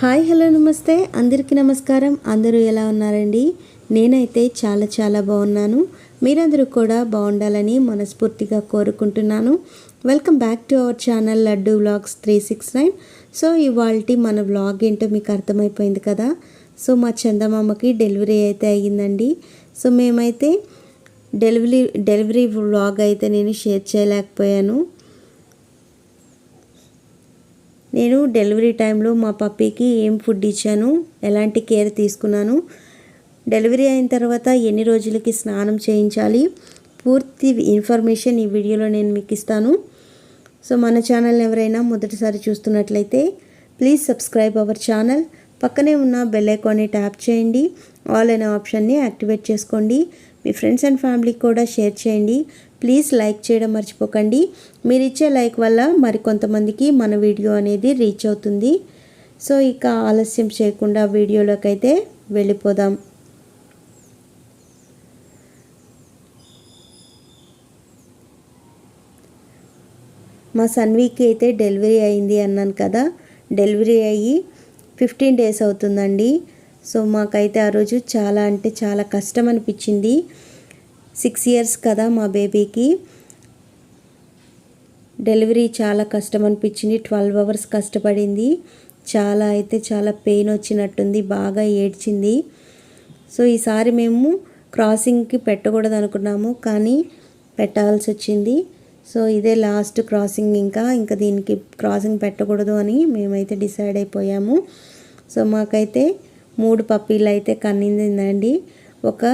Hi hello నమస్తే అందరికీ నమస్కారం. అందరూ ఎలా ఉన్నారండి? నేనైతే చాలా బాగున్నాను. మీరందరూ కూడా బాగుండాలని మనస్ఫూర్తిగా కోరుకుంటున్నాను. Welcome back to our channel laddu vlogs 369. So ఇవాల్టి మన వ్లాగ్ ఏంటో మీకు అర్థమైపోయింది కదా. సో మా చందమామకి డెలివరీ అయితే అయ్యిందండి. సో మేమైతే డెలివరీ వ్లాగ్ అయితే నేను షేర్ చేయలేకపోయాను. నేను డెలివరీ టైంలో మా పప్పీకి ఏం ఫుడ్ ఇచ్చాను, ఎలాంటి కేర్ తీసుకున్నాను, డెలివరీ అయిన తర్వాత ఎన్ని రోజులకి స్నానం చేయించాలి, పూర్తి ఇన్ఫర్మేషన్ ఈ వీడియోలో నేను మీకు ఇస్తాను. సో మన ఛానల్ ఎవరైనా మొదటిసారి చూస్తున్నట్లయితే ప్లీజ్ సబ్స్క్రైబ్ అవర్ ఛానల్. పక్కనే ఉన్న బెల్ ఐకాన్ని ట్యాప్ చేయండి. ఆల్ అనే ఆప్షన్ని యాక్టివేట్ చేసుకోండి. మీ ఫ్రెండ్స్ అండ్ ఫ్యామిలీకి కూడా షేర్ చేయండి. ప్లీజ్ లైక్ చేయడం మర్చిపోకండి. మీరు ఇచ్చే లైక్ వల్ల మరికొంతమందికి మన వీడియో అనేది రీచ్ అవుతుంది. సో ఇక ఆలస్యం చేయకుండా వీడియోలోకి అయితే వెళ్ళిపోదాం. మా సన్వీకి అయితే డెలివరీ అయింది అన్నాను కదా. డెలివరీ అయ్యి 15 days అవుతుందండి. సో మాకైతే ఆ రోజు చాలా అంటే చాలా కష్టం అనిపించింది. 6 years కదా మా బేబీకి. డెలివరీ చాలా కష్టం అనిపించింది. 12 hours కష్టపడింది. చాలా అయితే చాలా పెయిన్ వచ్చినట్టుంది, బాగా ఏడ్చింది. సో ఈసారి మేము క్రాసింగ్కి పెట్టకూడదు అనుకున్నాము, కానీ పెట్టాల్సి వచ్చింది. సో ఇదే లాస్ట్ క్రాసింగ్, ఇంకా దీనికి క్రాసింగ్ పెట్టకూడదు అని మేమైతే డిసైడ్ అయిపోయాము. సో మాకైతే 3 పప్పీలు అయితే కన్నిందండి. ఒక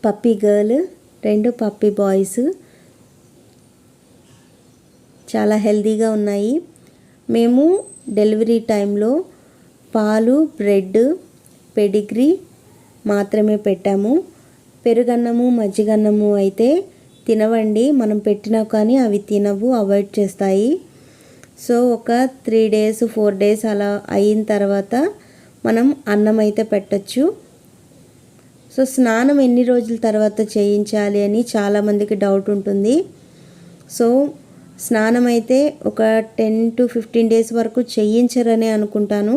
పప్పీ గర్ల్, 2 పప్పీ బాయ్స్. చాలా హెల్తీగా ఉన్నాయి. మేము డెలివరీ టైంలో పాలు, బ్రెడ్, పెడిగ్రీ మాత్రమే పెట్టాము. పెరుగన్నము, మజ్జిగన్నము అయితే తినవండి. మనం పెట్టినా కానీ అవి తినవు, అవాయిడ్ చేస్తాయి. సో ఒక 3 days 4 days అలా అయిన తర్వాత మనం అన్నం అయితే పెట్టచ్చు. సో స్నానం ఎన్ని రోజుల తర్వాత చేయించాలి అని చాలామందికి డౌట్ ఉంటుంది. సో స్నానం అయితే ఒక 10 to 15 days వరకు చేయించరనే అనుకుంటాను,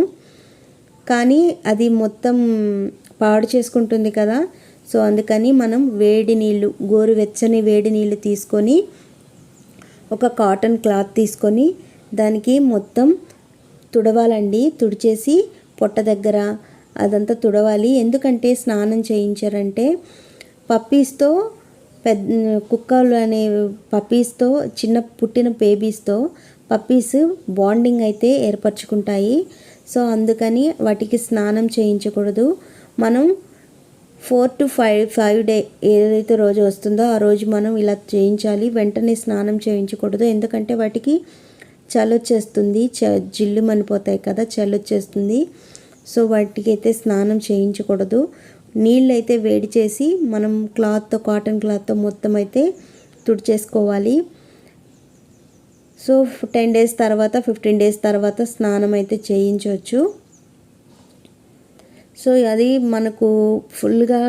కానీ అది మొత్తం పాడు చేసుకుంటుంది కదా. సో అందుకని మనం వేడి నీళ్ళు, గోరువెచ్చని వేడి నీళ్ళు తీసుకొని ఒక కాటన్ క్లాత్ తీసుకొని దానికి మొత్తం తుడవాలండి. తుడిచేసి పొట్ట దగ్గర అదంతా తుడవాలి. ఎందుకంటే స్నానం చేయించారంటే పప్పీస్తో కుక్కలు అనే పప్పీస్తో, చిన్న పుట్టిన బేబీస్తో పప్పీస్ బాండింగ్ అయితే ఏర్పరచుకుంటాయి. సో అందుకని వాటికి స్నానం చేయించకూడదు. మనం 4 to 5 days ఏదైతే రోజు వస్తుందో ఆ రోజు మనం ఇలా చేయించాలి. వెంటనే స్నానం చేయించకూడదు, ఎందుకంటే వాటికి చలొచ్చేస్తుంది, జిల్లు మనిపోతాయి కదా, చలొచ్చేస్తుంది. సో వాటికి అయితే స్నానం చేయించకూడదు. నీళ్ళు అయితే వేడి చేసి మనం క్లాత్తో, కాటన్ క్లాత్తో మొత్తం అయితే తుడిచేసుకోవాలి. సో 10 days తర్వాత 15 days తర్వాత స్నానం అయితే చేయించవచ్చు. సో అది మనకు ఫుల్గా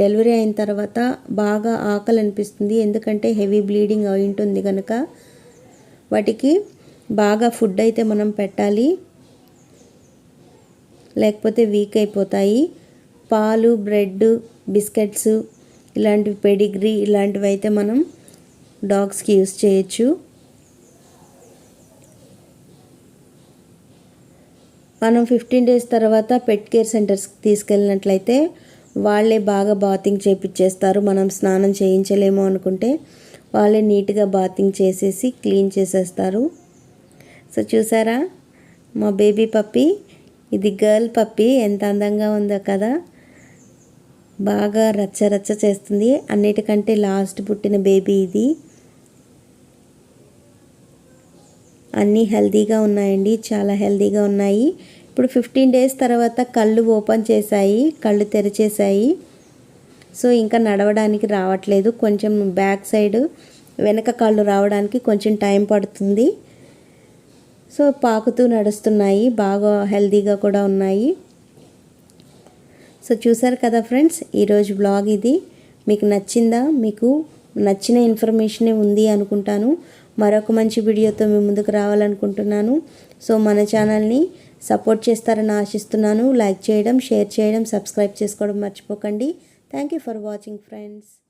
డెలివరీ అయిన తర్వాత బాగా ఆకలి అనిపిస్తుంది, ఎందుకంటే హెవీ బ్లీడింగ్ అయి ఉంటుంది కనుక వాటికి బాగా ఫుడ్ అయితే మనం పెట్టాలి, లేకపోతే వీక్ అయిపోతాయి. పాలు, బ్రెడ్, బిస్కెట్స్ ఇలాంటివి, పెడిగ్రీ ఇలాంటివి అయితే మనం డాగ్స్కి యూస్ చేయొచ్చు. మనం 15 days తర్వాత పెట్ కేర్ సెంటర్స్కి తీసుకెళ్ళినట్లయితే వాళ్ళే బాగా బాతింగ్ చేయించేస్తారు. మనం స్నానం చేయించలేము అనుకుంటే వాళ్ళే నీట్గా బాతింగ్ చేసేసి క్లీన్ చేసేస్తారు. సో చూసారా మా బేబీ పప్పీ, ఇది గర్ల్ పప్పీ, ఎంత అందంగా ఉందో కదా. బాగా రచ్చ చేస్తుంది. అన్నిటికంటే లాస్ట్ పుట్టిన బేబీ ఇది. అన్నీ హెల్తీగా ఉన్నాయండి, చాలా హెల్తీగా ఉన్నాయి. ఇప్పుడు 15 days తర్వాత కళ్ళు ఓపెన్ చేశాయి, కళ్ళు తెరిచేశాయి. సో ఇంకా నడవడానికి రావట్లేదు. కొంచెం బ్యాక్ సైడ్ వెనక కాళ్ళు రావడానికి కొంచెం టైం పడుతుంది. సో పాకుతూ నడుస్తున్నాయి, బాగా హెల్తీగా కూడా ఉన్నాయి. సో చూసారు కదా ఫ్రెండ్స్, ఈరోజు బ్లాగ్ ఇది. మీకు నచ్చిందా? మీకు నచ్చిన ఇన్ఫర్మేషనే ఉంది అనుకుంటాను. మరొక మంచి వీడియోతో మీ ముందుకు రావాలనుకుంటున్నాను. సో మన ఛానల్ని సపోర్ట్ చేస్తారని ఆశిస్తున్నాను. లైక్ చేయడం, షేర్ చేయడం, సబ్స్క్రైబ్ చేసుకోవడం మర్చిపోకండి. Thank you for watching friends.